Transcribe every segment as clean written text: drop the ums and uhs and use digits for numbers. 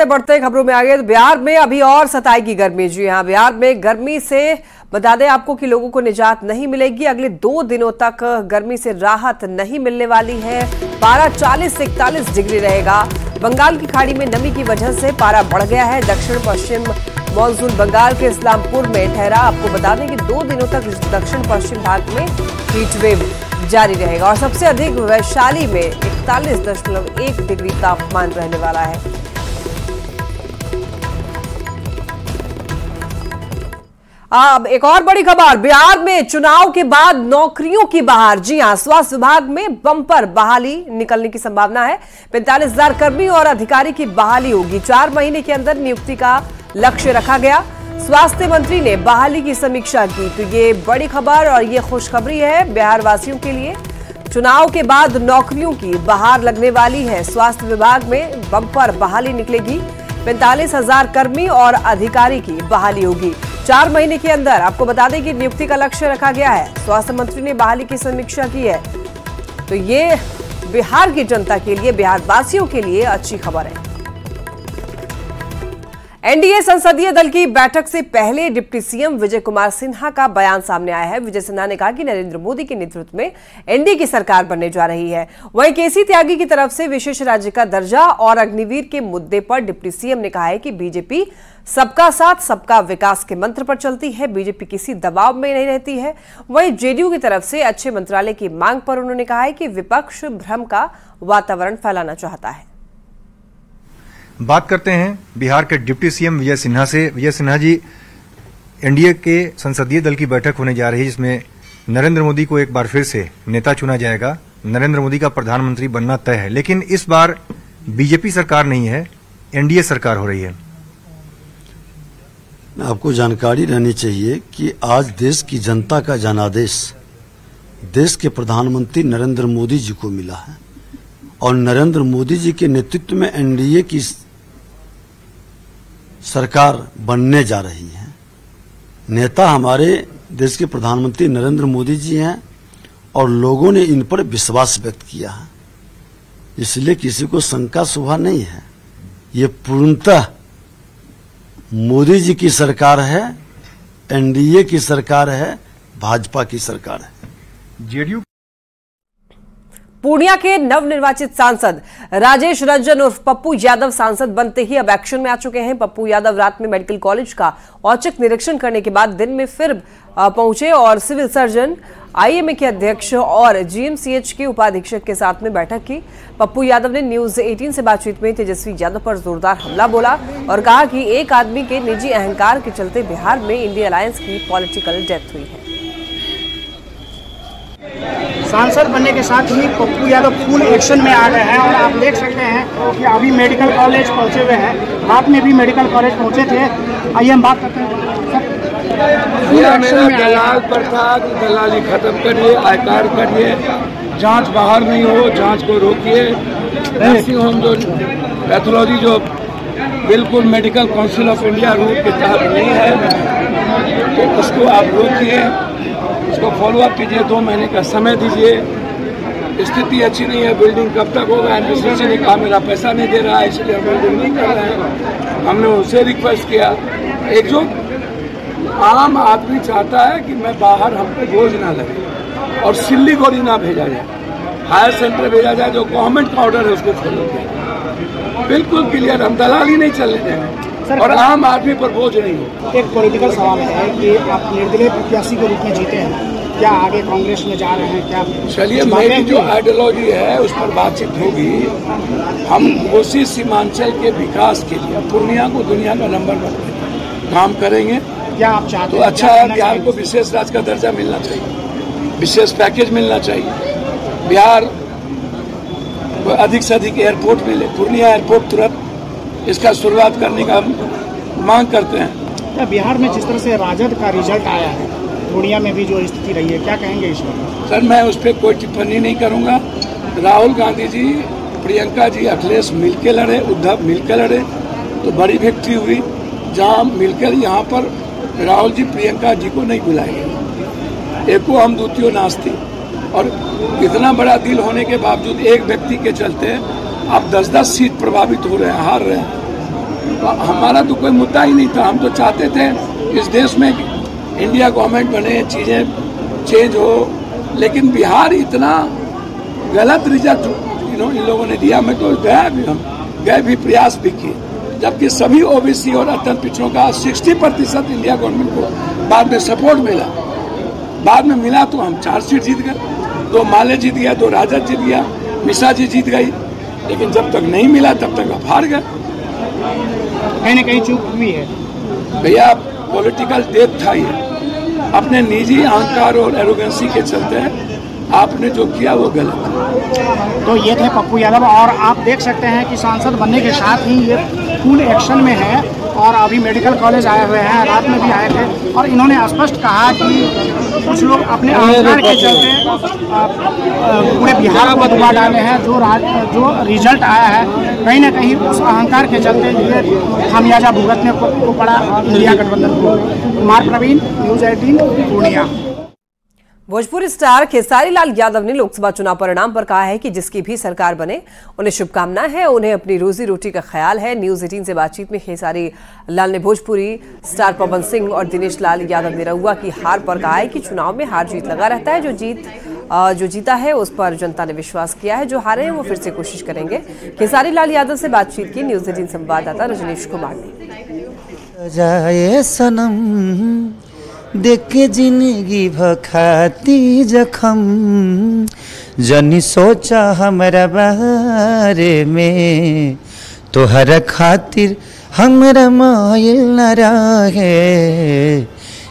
बढ़ते खबरों में आगे। तो बिहार में अभी और सताएगी गर्मी। जी हाँ, बिहार में गर्मी से बता दें आपको कि लोगों को निजात नहीं मिलेगी। अगले 2 दिनों तक गर्मी से राहत नहीं मिलने वाली है। पारा 40 से 41 डिग्री रहेगा। बंगाल की खाड़ी में नमी की वजह से पारा बढ़ गया है। दक्षिण पश्चिम मानसून बंगाल के इस्लामपुर में ठहरा। आपको बता दें कि 2 दिनों तक दक्षिण पश्चिम भाग में हीट वेव जारी रहेगा और सबसे अधिक वैशाली में 41.1 डिग्री तापमान रहने वाला है। अब एक और बड़ी खबर, बिहार में चुनाव के बाद नौकरियों की बहार। जी हां, स्वास्थ्य विभाग में बम्पर बहाली निकलने की संभावना है। 45,000 कर्मी और अधिकारी की बहाली होगी। 4 महीने के अंदर नियुक्ति का लक्ष्य रखा गया। स्वास्थ्य मंत्री ने बहाली की समीक्षा की। तो ये बड़ी खबर और ये खुशखबरी है बिहार वासियों के लिए। चुनाव के बाद नौकरियों की बहार लगने वाली है। स्वास्थ्य विभाग में बम्पर बहाली निकलेगी। 45,000 कर्मी और अधिकारी की बहाली होगी 4 महीने के अंदर। आपको बता दें कि नियुक्ति का लक्ष्य रखा गया है। स्वास्थ्य मंत्री ने बहाली की समीक्षा की है। तो ये बिहार की जनता के लिए, बिहार वासियों के लिए अच्छी खबर है। एनडीए संसदीय दल की बैठक से पहले डिप्टी सीएम विजय कुमार सिन्हा का बयान सामने आया है। विजय सिन्हा ने कहा कि नरेंद्र मोदी के नेतृत्व में एनडीए की सरकार बनने जा रही है। वहीं केसी त्यागी की तरफ से विशेष राज्य का दर्जा और अग्निवीर के मुद्दे पर डिप्टी सीएम ने कहा है कि बीजेपी सबका साथ सबका विकास के मंत्र पर चलती है। बीजेपी किसी दबाव में नहीं रहती है। वहीं जेडीयू की तरफ से अच्छे मंत्रालय की मांग पर उन्होंने कहा है कि विपक्ष भ्रम का वातावरण फैलाना चाहता है। बात करते हैं बिहार के डिप्टी सीएम विजय सिन्हा से। विजय सिन्हा जी, एनडीए के संसदीय दल की बैठक होने जा रही है जिसमें नरेंद्र मोदी को एक बार फिर से नेता चुना जाएगा। नरेंद्र मोदी का प्रधानमंत्री बनना तय है, लेकिन इस बार बीजेपी सरकार नहीं है, एनडीए सरकार हो रही है। आपको जानकारी रहनी चाहिए कि आज देश की जनता का जनादेश देश के प्रधानमंत्री नरेंद्र मोदी जी को मिला है और नरेंद्र मोदी जी के नेतृत्व में एनडीए की सरकार बनने जा रही है। नेता हमारे देश के प्रधानमंत्री नरेंद्र मोदी जी हैं और लोगों ने इन पर विश्वास व्यक्त किया है, इसलिए किसी को शंका शुभा नहीं है। ये पूर्णतः मोदी जी की सरकार है, एनडीए की सरकार है, भाजपा की सरकार है। जेडीयू पूर्णिया के नवनिर्वाचित सांसद राजेश रंजन उर्फ पप्पू यादव सांसद बनते ही अब एक्शन में आ चुके हैं। पप्पू यादव रात में मेडिकल कॉलेज का औचक निरीक्षण करने के बाद दिन में फिर पहुंचे और सिविल सर्जन, आईएमए के अध्यक्ष और जीएमसीएच के उपाधीक्षक के साथ में बैठक की। पप्पू यादव ने न्यूज 18 से बातचीत में तेजस्वी यादव पर जोरदार हमला बोला और कहा कि एक आदमी के निजी अहंकार के चलते बिहार में इंडिया अलायंस की पॉलिटिकल डेथ हुई है। सांसद बनने के साथ ही पप्पू यादव फुल एक्शन में आ गए हैं और आप देख सकते हैं कि अभी मेडिकल कॉलेज पहुंचे हुए हैं। रात में भी मेडिकल कॉलेज पहुंचे थे। आइए हम बात करते हैं। मेरा दलाल पर था कि दलाली खत्म करिए, आयकार करिए, जांच बाहर नहीं हो, जांच को रोकिए। नर्सिंग होम जो पैथोलॉजी जो बिल्कुल medical council of India rule के तहत नहीं है, तो उसको आप रोकिए, उसको फॉलोअप कीजिए, 2 महीने का समय दीजिए। स्थिति अच्छी नहीं है, बिल्डिंग कब तक होगा। एडमिनिस्ट्रेशन ने कहा मेरा पैसा नहीं दे रहा है, इसलिए हम बिल्डिंग नहीं कर रहे हैं। हमने उनसे रिक्वेस्ट किया। एक जो आम आदमी चाहता है कि मैं बाहर हम पे बोझ ना लगे और सिल्लीगुड़ी ना भेजा जाए, हायर सेंटर भेजा जाए, जो गवर्नमेंट का ऑर्डर है उसको फॉलो किया। बिल्कुल क्लियर, हम दलाली नहीं चलने देंगे और आम आदमी पर बोझ नहीं हो। एक पॉलिटिकल सवाल है कि आप निर्दलीय प्रत्याशी के रूप में जीते हैं, क्या आगे कांग्रेस में जा रहे हैं? क्या चलिए, मेरी जो आइडियोलॉजी है उस पर बातचीत होगी। हम कोसी सीमांचल के विकास के लिए पूर्णिया को दुनिया का नंबर 1 काम करेंगे। क्या आप चाहते तो अच्छा है, बिहार को विशेष राज्य का दर्जा मिलना चाहिए, विशेष पैकेज मिलना चाहिए। बिहार को अधिक से अधिक एयरपोर्ट मिले, पूर्णिया एयरपोर्ट तुरंत इसका शुरुआत करने का मांग करते हैं। बिहार में जिस तरह से राजद का रिजल्ट आया है, पूर्णिया में भी जो स्थिति रही है, क्या कहेंगे इस पर? सर, मैं उस पर कोई टिप्पणी नहीं करूंगा। राहुल गांधी जी, प्रियंका जी, अखिलेश मिलकर लड़े, उद्धव मिलकर लड़े, तो बड़ी विक्ट्री हुई। जहां मिलकर यहाँ पर राहुल जी प्रियंका जी को नहीं बुलाएंगे, एको हम द्वितीय नास्ती। और इतना बड़ा दिल होने के बावजूद एक व्यक्ति के चलते अब 10-10 सीट प्रभावित हो रहे हैं, हार रहे हैं। तो हमारा तो कोई मुद्दा ही नहीं था। हम तो चाहते थे इस देश में इंडिया गवर्नमेंट बने, चीज़ें चेंज हो, लेकिन बिहार इतना गलत रिजल्ट इन लोगों ने दिया। मैं तो हम गए भी, प्रयास भी किए, जबकि सभी ओबीसी और अत्यंत पिछड़ों का 60% इंडिया गवर्नमेंट को बाद में सपोर्ट मिला। बाद में मिला तो हम 4 सीट जीत गए, 2 माले जीत गया, 2 राजद जीत गया, मिश्रा जी जीत गई, लेकिन जब तक नहीं मिला तब तक आप हार गए। कहीं ना कहीं चूक हुई है भैया, पॉलिटिकल डेथ था ये। अपने निजी अहंकार और एरोगेंसी के चलते आपने जो किया वो गलत है। तो ये थे पप्पू यादव, और आप देख सकते हैं कि सांसद बनने के साथ ही ये फुल एक्शन में है और अभी मेडिकल कॉलेज आए हुए हैं, रात में भी आए थे, और इन्होंने स्पष्ट कहा कि कुछ लोग अपने अहंकार के चलते पूरे बिहार को डुबा डाले हैं। जो रिजल्ट आया है, कहीं ना कहीं उस अहंकार के चलते ये खामियाजा भुगतने को पड़ा इंडिया गठबंधन को। कुमार प्रवीण, न्यूज़ 18 पूर्णिया। भोजपुरी स्टार खेसारी लाल यादव ने लोकसभा चुनाव परिणाम पर कहा है कि जिसकी भी सरकार बने उन्हें शुभकामनाएं हैं, उन्हें अपनी रोजी रोटी का ख्याल है। न्यूज़ 18 से बातचीत में खेसारी लाल ने भोजपुरी स्टार पवन सिंह और दिनेश लाल यादव निरहुआ की हार पर कहा है कि चुनाव में हार जीत लगा रहता है। जो जीता है उस पर जनता ने विश्वास किया है, जो हारे हैं वो फिर से कोशिश करेंगे। खेसारी लाल यादव से बातचीत की न्यूज़ 18 संवाददाता रजनीश कुमार ने। देख के जिंदगी भखाती जखम, जनी सोचा हमरा बारे में, तोहरा खातिर हमरा मायल न रहे,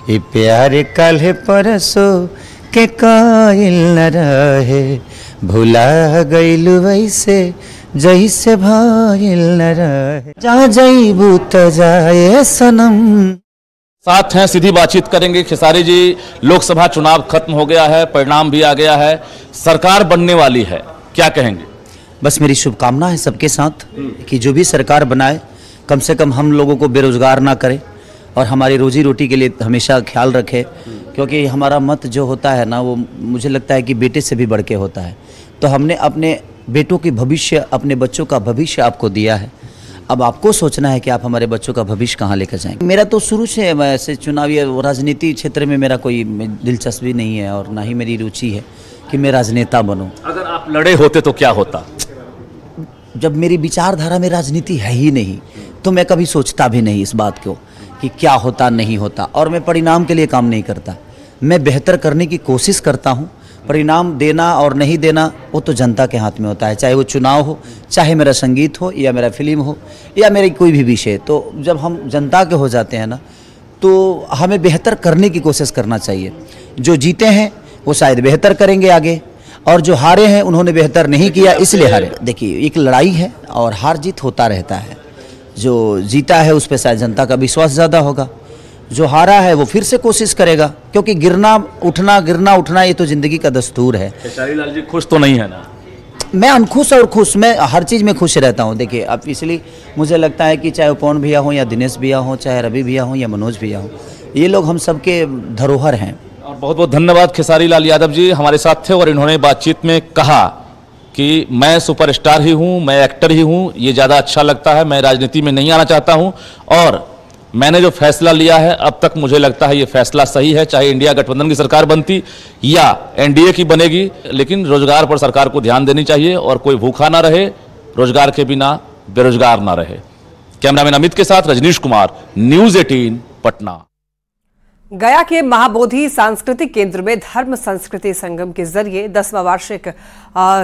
ये प्यार कल परसो के कायल न रहे, भुला गइलू वैसे जैसे भाईल न रहे, जा जइबू त जाए सनम। साथ हैं, सीधी बातचीत करेंगे। खेसारी जी, लोकसभा चुनाव खत्म हो गया है, परिणाम भी आ गया है, सरकार बनने वाली है, क्या कहेंगे? बस मेरी शुभकामना है सबके साथ कि जो भी सरकार बनाए कम से कम हम लोगों को बेरोजगार ना करे और हमारी रोजी रोटी के लिए हमेशा ख्याल रखे, क्योंकि हमारा मत जो होता है ना, वो मुझे लगता है कि बेटे से भी बढ़ के होता है। तो हमने अपने बेटों की भविष्य, अपने बच्चों का भविष्य आपको दिया है। अब आपको सोचना है कि आप हमारे बच्चों का भविष्य कहाँ लेकर जाएंगे। मेरा तो शुरू से ऐसे चुनावी राजनीति क्षेत्र में मेरा कोई दिलचस्पी नहीं है और ना ही मेरी रुचि है कि मैं राजनेता बनूं। अगर आप लड़े होते तो क्या होता? जब मेरी विचारधारा में राजनीति है ही नहीं तो मैं कभी सोचता भी नहीं इस बात को कि क्या होता नहीं होता, और मैं परिणाम के लिए काम नहीं करता। मैं बेहतर करने की कोशिश करता हूँ। परिणाम देना और नहीं देना वो तो जनता के हाथ में होता है, चाहे वो चुनाव हो, चाहे मेरा संगीत हो या मेरा फिल्म हो या मेरी कोई भी विषय। तो जब हम जनता के हो जाते हैं ना, तो हमें बेहतर करने की कोशिश करना चाहिए। जो जीते हैं वो शायद बेहतर करेंगे आगे, और जो हारे हैं उन्होंने बेहतर नहीं किया इसलिए हारे। देखिए, एक लड़ाई है और हार जीत होता रहता है। जो जीता है उस पर शायद जनता का विश्वास ज़्यादा होगा, जो हारा है वो फिर से कोशिश करेगा, क्योंकि गिरना उठना ये तो जिंदगी का दस्तूर है। खेसारी लाल जी खुश तो नहीं है ना? मैं अनखुश और खुश, मैं हर चीज़ में खुश रहता हूँ। देखिए, अब इसलिए मुझे लगता है कि चाहे वो पवन भैया हो या दिनेश भैया हो, चाहे रवि भैया हो या मनोज भैया हो, ये लोग हम सबके धरोहर हैं। और बहुत बहुत धन्यवाद खेसारी लाल यादव जी हमारे साथ थे और इन्होंने बातचीत में कहा कि मैं सुपरस्टार ही हूँ, मैं एक्टर ही हूँ, ये ज़्यादा अच्छा लगता है, मैं राजनीति में नहीं आना चाहता हूँ, और मैंने जो फैसला लिया है अब तक मुझे लगता है ये फैसला सही है। चाहे इंडिया गठबंधन की सरकार बनती या एनडीए की बनेगी, लेकिन रोजगार पर सरकार को ध्यान देनी चाहिए और कोई भूखा ना रहे, रोजगार के बिना बेरोजगार ना रहे। कैमरामैन अमित के साथ रजनीश कुमार, न्यूज़ 18 पटना। गया के महाबोधि सांस्कृतिक केंद्र में धर्म संस्कृति संगम के जरिए 10वां वार्षिक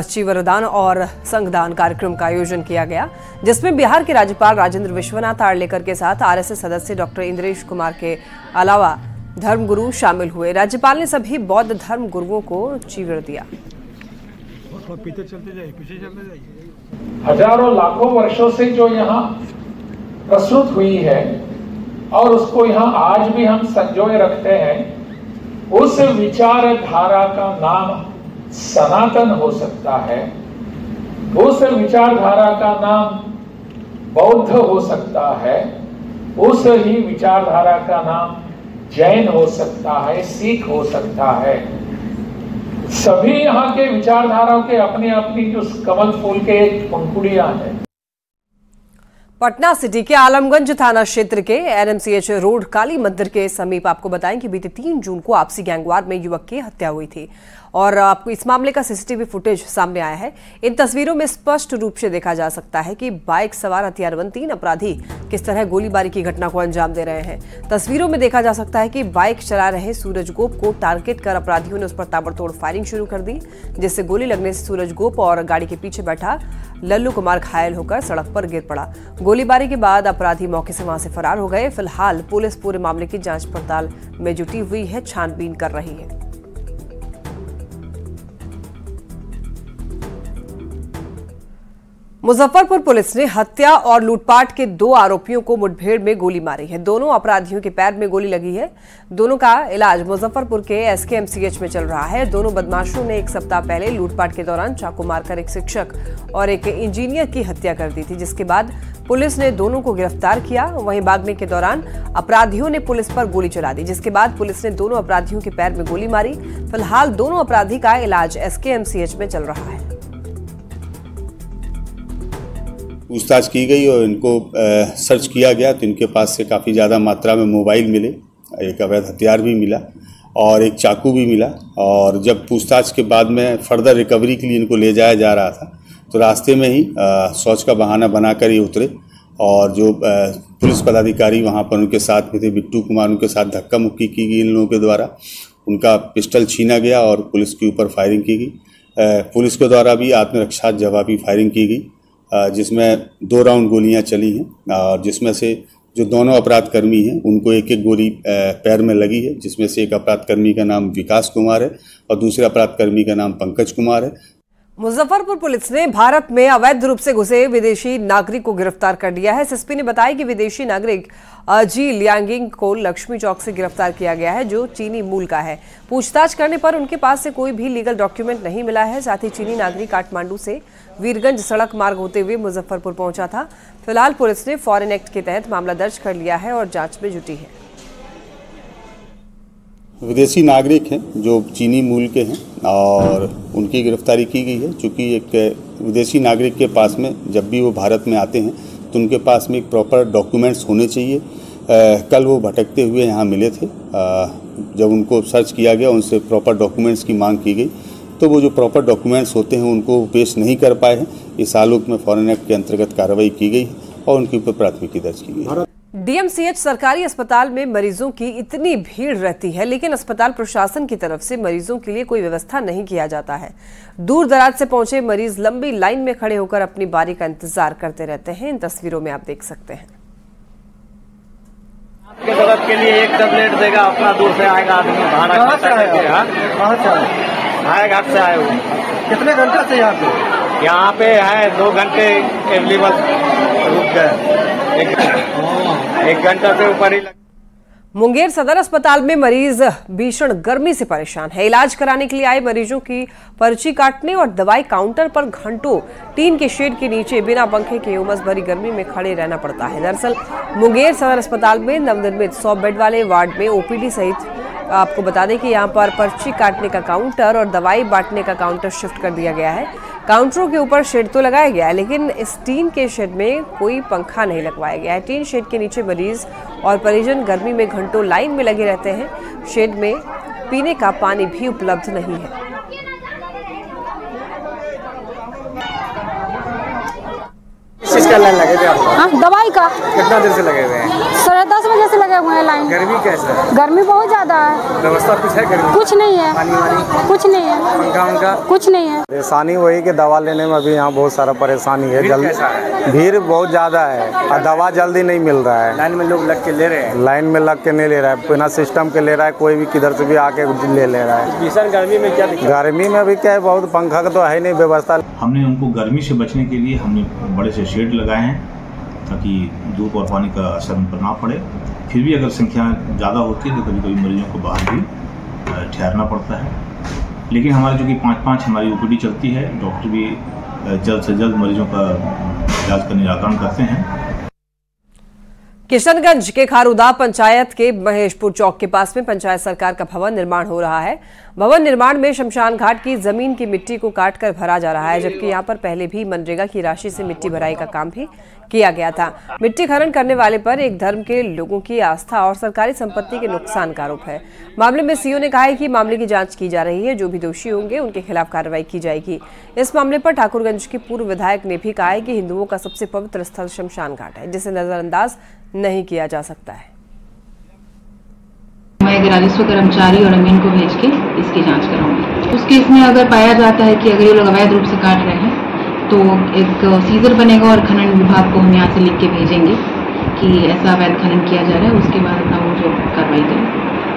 चीवरदान और संगदान कार्यक्रम का आयोजन किया गया, जिसमें बिहार के राज्यपाल राजेंद्र विश्वनाथ आर्लेकर के साथ आरएसएस सदस्य डॉक्टर इंद्रेश कुमार के अलावा धर्मगुरु शामिल हुए। राज्यपाल ने सभी बौद्ध धर्म गुरुओं को चीवर दिया। हजारों लाखों वर्षों से जो यहाँ प्रस्तुत हुई है और उसको यहाँ आज भी हम संजोए रखते हैं, उस विचारधारा का नाम सनातन हो सकता है, उस विचारधारा का नाम बौद्ध हो सकता है, उस ही विचारधारा का नाम जैन हो सकता है, सिख हो सकता है। सभी यहाँ के विचारधाराओं के अपनी अपनी जो कमल फूल के पंखुड़ियां हैं। पटना सिटी के आलमगंज थाना क्षेत्र के एनएमसीएच रोड काली मंदिर के समीप आपको बताएं कि बीते 3 जून को आपसी गैंगवार में युवक की हत्या हुई थी और आपको इस मामले का सीसीटीवी फुटेज सामने आया है। इन तस्वीरों में स्पष्ट रूप से देखा जा सकता है कि बाइक सवार हथियारबंद 3 अपराधी किस तरह गोलीबारी की घटना को अंजाम दे रहे हैं। तस्वीरों में देखा जा सकता है कि बाइक चला रहे सूरज गोप को टारगेट कर अपराधियों ने उस पर ताबड़तोड़ फायरिंग शुरू कर दी, जिससे गोली लगने से सूरज गोप और गाड़ी के पीछे बैठा लल्लू कुमार घायल होकर सड़क पर गिर पड़ा। गोलीबारी के बाद अपराधी मौके से वहां से फरार हो गए। फिलहाल पुलिस पूरे मामले की जांच पड़ताल में जुटी हुई है, छानबीन कर रही है। मुजफ्फरपुर पुलिस ने हत्या और लूटपाट के 2 आरोपियों को मुठभेड़ में गोली मारी है। दोनों अपराधियों के पैर में गोली लगी है। दोनों का इलाज मुजफ्फरपुर के एसकेएमसीएच में चल रहा है। दोनों बदमाशों ने 1 सप्ताह पहले लूटपाट के दौरान चाकू मारकर एक शिक्षक और एक इंजीनियर की हत्या कर दी थी, जिसके बाद पुलिस ने दोनों को गिरफ्तार किया। वहीं भागने के दौरान अपराधियों ने पुलिस पर गोली चला दी, जिसके बाद पुलिस ने दोनों अपराधियों के पैर में गोली मारी। फिलहाल दोनों अपराधी का इलाज एसकेएमसीएच में चल रहा है। पूछताछ की गई और इनको सर्च किया गया तो इनके पास से काफ़ी ज़्यादा मात्रा में मोबाइल मिले, एक अवैध हथियार भी मिला और एक चाकू भी मिला। और जब पूछताछ के बाद में फर्दर रिकवरी के लिए इनको ले जाया जा रहा था तो रास्ते में ही शौच का बहाना बनाकर ये उतरे और जो पुलिस पदाधिकारी वहाँ पर उनके साथ में थे, बिट्टू कुमार, उनके साथ धक्का मुक्की की गई इन लोगों के द्वारा। उनका पिस्टल छीना गया और पुलिस के ऊपर फायरिंग की गई। पुलिस के द्वारा भी आत्मरक्षा जवाबी फायरिंग की गई, जिसमें 2 राउंड गोलियां चली हैं और जिसमें से जो दोनों अपराधकर्मी हैं उनको एक गोली पैर में लगी है, जिसमें से एक अपराधकर्मी का नाम विकास कुमार है और दूसरे अपराधकर्मी का नाम पंकज कुमार है। मुजफ्फरपुर पुलिस ने भारत में अवैध रूप से घुसे विदेशी नागरिक को गिरफ्तार कर लिया है। एसएसपी ने बताया कि विदेशी नागरिक जी लियांगिंग को लक्ष्मी चौक से गिरफ्तार किया गया है, जो चीनी मूल का है। पूछताछ करने पर उनके पास से कोई भी लीगल डॉक्यूमेंट नहीं मिला है। साथ ही चीनी नागरिक काठमांडू से वीरगंज सड़क मार्ग होते हुए मुजफ्फरपुर पहुंचा था। फिलहाल पुलिस ने फॉरेन एक्ट के तहत मामला दर्ज कर लिया है और जांच में जुटी है। विदेशी नागरिक हैं जो चीनी मूल के हैं और उनकी गिरफ्तारी की गई है। चूँकि एक विदेशी नागरिक के पास में जब भी वो भारत में आते हैं तो उनके पास में एक प्रॉपर डॉक्यूमेंट्स होने चाहिए। कल वो भटकते हुए यहाँ मिले थे। जब उनको सर्च किया गया, उनसे प्रॉपर डॉक्यूमेंट्स की मांग की गई तो वो जो प्रॉपर डॉक्यूमेंट्स होते हैं उनको पेश नहीं कर पाए हैं। इस आलोक में फॉरेन एक्ट के अंतर्गत कार्रवाई की गई और उनके ऊपर प्राथमिकी दर्ज की गई। डीएमसीएच सरकारी अस्पताल में मरीजों की इतनी भीड़ रहती है, लेकिन अस्पताल प्रशासन की तरफ से मरीजों के लिए कोई व्यवस्था नहीं किया जाता है। दूर दराज से पहुंचे मरीज लंबी लाइन में खड़े होकर अपनी बारी का इंतजार करते रहते हैं। इन तस्वीरों में आप देख सकते हैं। आपके जरूरत के लिए एक टैबलेट देगा, अपना दूर से आएगा आदमी, भाड़ा कहाँ से आए हो? कितने घंटे से यहाँ पे है 2 घंटे अवेलेबल, रुक गए 1 घंटा से ऊपर ही। मुंगेर सदर अस्पताल में मरीज भीषण गर्मी से परेशान है। इलाज कराने के लिए आए मरीजों की पर्ची काटने और दवाई काउंटर पर घंटों टीन के शेड के नीचे बिना पंखे के उमस भरी गर्मी में खड़े रहना पड़ता है। दरअसल मुंगेर सदर अस्पताल में नवनिर्मित 100 बेड वाले वार्ड में ओपीडी सहित आपको बता दें कि यहाँ पर पर्ची काटने का काउंटर और दवाई बांटने का काउंटर शिफ्ट कर दिया गया है। काउंटरों के ऊपर शेड तो लगाया गया है, लेकिन इस टीन के शेड में कोई पंखा नहीं लगवाया गया है। टीन शेड के नीचे मरीज और परिजन गर्मी में घंटों लाइन में लगे रहते हैं। शेड में पीने का पानी भी उपलब्ध नहीं है। किसका लाइन लगे थे आपको? हाँ, दवाई का। कितना देर से लगे हुए हैं? 10:30 बजे से लगे हुए हैं लाइन। गर्मी कैसा है? गर्मी बहुत ज्यादा है। व्यवस्था कुछ है गर्मी? कुछ नहीं है। पानी वानी कुछ नहीं है। पंखा उनका कुछ नहीं है। परेशानी वही कि दवा लेने में भी यहाँ बहुत सारा परेशानी है। भीड़ बहुत ज्यादा है और दवा जल्दी नहीं मिल रहा है। लाइन में लोग लग के ले रहे हैं? लाइन में लग के नहीं ले रहा है, बिना सिस्टम के ले रहा है। कोई भी किधर से भी आके ले रहा है। भीषण गर्मी में क्या दिक्कत? गर्मी में भी क्या है, बहुत पंखा का तो है नहीं व्यवस्था। हमने उनको गर्मी से बचने के लिए हमने बड़े से शेड लगाए हैं ताकि धूप और पानी का असर उन पर ना पड़े। फिर भी अगर संख्या ज़्यादा होती है तो कभी कभी मरीजों को बाहर भी ठहरना पड़ता है। लेकिन हमारी जो कि 5-5 हमारी ओपीडी चलती है, डॉक्टर भी जल्द से जल्द मरीजों का इलाज का निराकरण करते हैं। किशनगंज के खारूदा पंचायत के महेशपुर चौक के पास में पंचायत सरकार का भवन निर्माण हो रहा है। भवन निर्माण में शमशान घाट की जमीन की मिट्टी को काटकर भरा जा रहा है, जबकि यहां पर पहले भी मनरेगा की राशि से मिट्टी भराई का काम भी किया गया था। मिट्टी खनन करने वाले पर एक धर्म के लोगों की आस्था और सरकारी संपत्ति के नुकसान का आरोप है। मामले में सीओ ने कहा है कि मामले की जांच की जा रही है, जो भी दोषी होंगे उनके खिलाफ कार्रवाई की जाएगी। इस मामले पर ठाकुरगंज के पूर्व विधायक ने भी कहा है कि हिंदुओं का सबसे पवित्र स्थल शमशान घाट है, जिसे नजरअंदाज नहीं किया जा सकता है। मैं एक राजस्व कर्मचारी और अमीन को भेज के इसकी जांच कराऊंगी। उस केस में अगर पाया जाता है कि अगर ये लोग अवैध रूप से काट रहे हैं तो एक सीजर बनेगा और खनन विभाग को हम यहाँ से लिख के भेजेंगे कि ऐसा अवैध खनन किया जा रहा है। उसके बाद अपना वो जो कार्रवाई करें,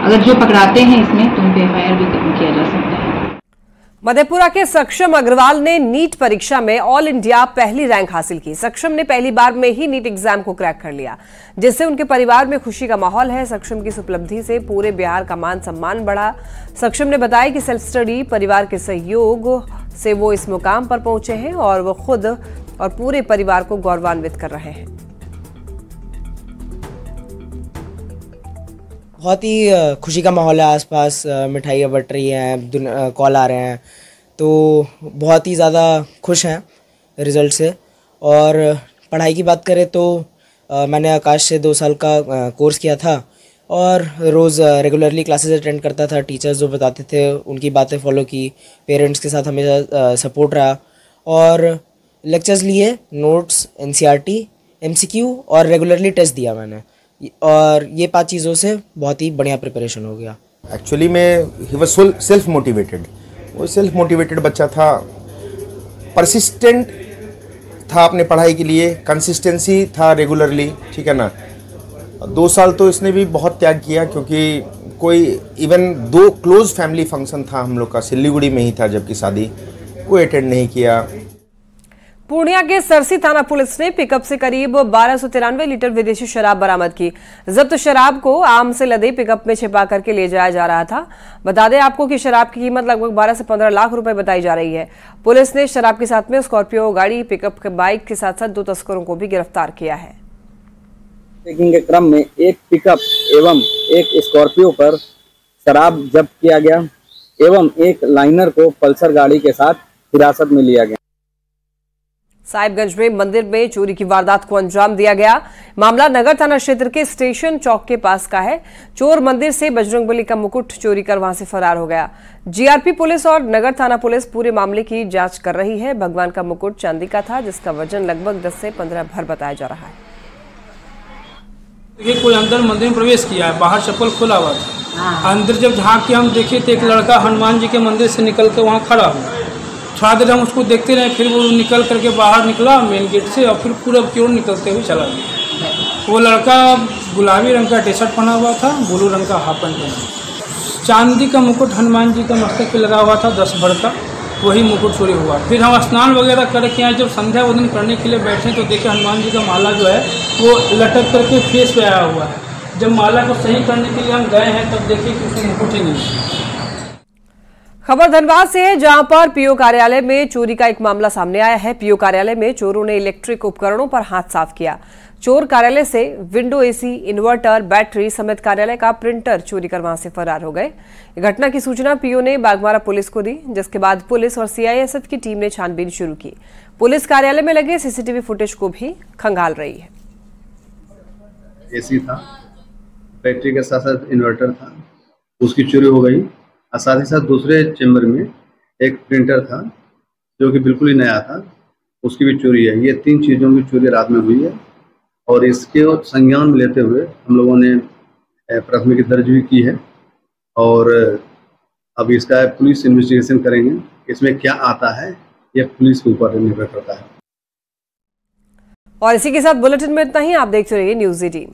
अगर जो पकड़ाते हैं इसमें तो उन पे FIR भी किया जा सकता है। मधेपुरा के सक्षम अग्रवाल ने नीट परीक्षा में ऑल इंडिया पहली रैंक हासिल की। सक्षम ने पहली बार में ही नीट एग्जाम को क्रैक कर लिया, जिससे उनके परिवार में खुशी का माहौल है। सक्षम की इस उपलब्धि से पूरे बिहार का मान सम्मान बढ़ा। सक्षम ने बताया कि सेल्फ स्टडी, परिवार के सहयोग से वो इस मुकाम पर पहुंचे हैं और वो खुद और पूरे परिवार को गौरवान्वित कर रहे हैं। बहुत ही खुशी का माहौल है, आसपास मिठाइयाँ बट रही हैं, कॉल आ रहे हैं, तो बहुत ही ज़्यादा खुश हैं रिज़ल्ट से। और पढ़ाई की बात करें तो मैंने आकाश से 2 साल का कोर्स किया था और रोज़ रेगुलरली क्लासेस अटेंड करता था। टीचर्स जो बताते थे उनकी बातें फॉलो की, पेरेंट्स के साथ हमेशा सपोर्ट रहा और लेक्चर्स लिए, नोट्स, NCERT, MCQ और रेगुलरली टेस्ट दिया मैंने, और ये 5 चीज़ों से बहुत ही बढ़िया प्रिपरेशन हो गया। एक्चुअली में ही वाज सेल्फ मोटिवेटेड, वो सेल्फ मोटिवेटेड बच्चा था, परसिस्टेंट था अपने पढ़ाई के लिए, कंसिस्टेंसी था रेगुलरली, ठीक है ना। 2 साल तो इसने भी बहुत त्याग किया, क्योंकि कोई इवन 2 क्लोज फैमिली फंक्शन था हम लोग का, सिल्लीगुड़ी में ही था, जबकि शादी कोई अटेंड नहीं किया। पूर्णिया के सरसी थाना पुलिस ने पिकअप से करीब 1293 लीटर विदेशी शराब बरामद की। जब्त शराब को आम से लदे पिकअप में छिपा करके ले जाया जा रहा था। बता दें आपको कि शराब की कीमत लगभग 12 से 15 लाख रुपए बताई जा रही है। पुलिस ने शराब के साथ में स्कॉर्पियो गाड़ी, पिकअप के बाइक के साथ साथ 2 तस्करों को भी गिरफ्तार किया है। चेकिंग के क्रम में एक पिकअप एवं एक स्कॉर्पियो पर शराब जब्त किया गया एवं एक लाइनर को पल्सर गाड़ी के साथ हिरासत में लिया गया। साहिबगंज में मंदिर में चोरी की वारदात को अंजाम दिया गया। मामला नगर थाना क्षेत्र के स्टेशन चौक के पास का है। चोर मंदिर से बजरंगबली का मुकुट चोरी कर वहां से फरार हो गया। GRP पुलिस और नगर थाना पुलिस पूरे मामले की जांच कर रही है। भगवान का मुकुट चांदी का था, जिसका वजन लगभग 10 से 15 भर बताया जा रहा है। देखिए, कोई अंदर मंदिर में प्रवेश किया है, बाहर चप्पल खोला हुआ था। अंदर जब झांक के हम देखे तो एक लड़का हनुमान जी के मंदिर से निकल कर वहाँ खड़ा हुआ। थोड़ा देर हम उसको देखते रहे, फिर वो निकल करके बाहर निकला मेन गेट से और फिर पूरा की ओर निकलते हुए चला गया। वो लड़का गुलाबी रंग का टी शर्ट पहना हुआ था, ब्लू रंग का हाफ पैंट पहना। चांदी का मुकुट हनुमान जी का मस्तक पे लगा हुआ था 10 भर का, वही मुकुट चोरी हुआ। फिर हम स्नान वगैरह करके आए, जब संध्या वंदन करने के लिए बैठे तो देखे हनुमान जी का माला जो है वो लटक करके फेस पे आया हुआ है। जब माला को सही करने के लिए हम गए हैं तब देखे कि उसमें मुकुट ही नहीं है। खबर धनबाद से है, जहां पर पीओ कार्यालय में चोरी का एक मामला सामने आया है। पीओ कार्यालय में चोरों ने इलेक्ट्रिक उपकरणों पर हाथ साफ किया। चोर कार्यालय से विंडो AC, इन्वर्टर, बैटरी समेत कार्यालय का प्रिंटर चोरी कर वहां से फरार हो गए। घटना की सूचना पीओ ने बागमारा पुलिस को दी, जिसके बाद पुलिस और CISF की टीम ने छानबीन शुरू की। पुलिस कार्यालय में लगे CCTV फुटेज को भी खंगाल रही है। AC था, बैटरी के साथ साथ इन्वर्टर था, उसकी चोरी हो गई। और साथ ही साथ दूसरे चैम्बर में एक प्रिंटर था जो कि बिल्कुल ही नया था, उसकी भी चोरी है। ये 3 चीज़ों की चोरी रात में हुई है और इसके संज्ञान में लेते हुए हम लोगों ने प्राथमिकी दर्ज भी की है और अब इसका पुलिस इन्वेस्टिगेशन करेंगे। इसमें क्या आता है ये पुलिस के ऊपर निर्भर करता है। और इसी के साथ बुलेटिन में इतना ही। आप देखते रहिए News 18।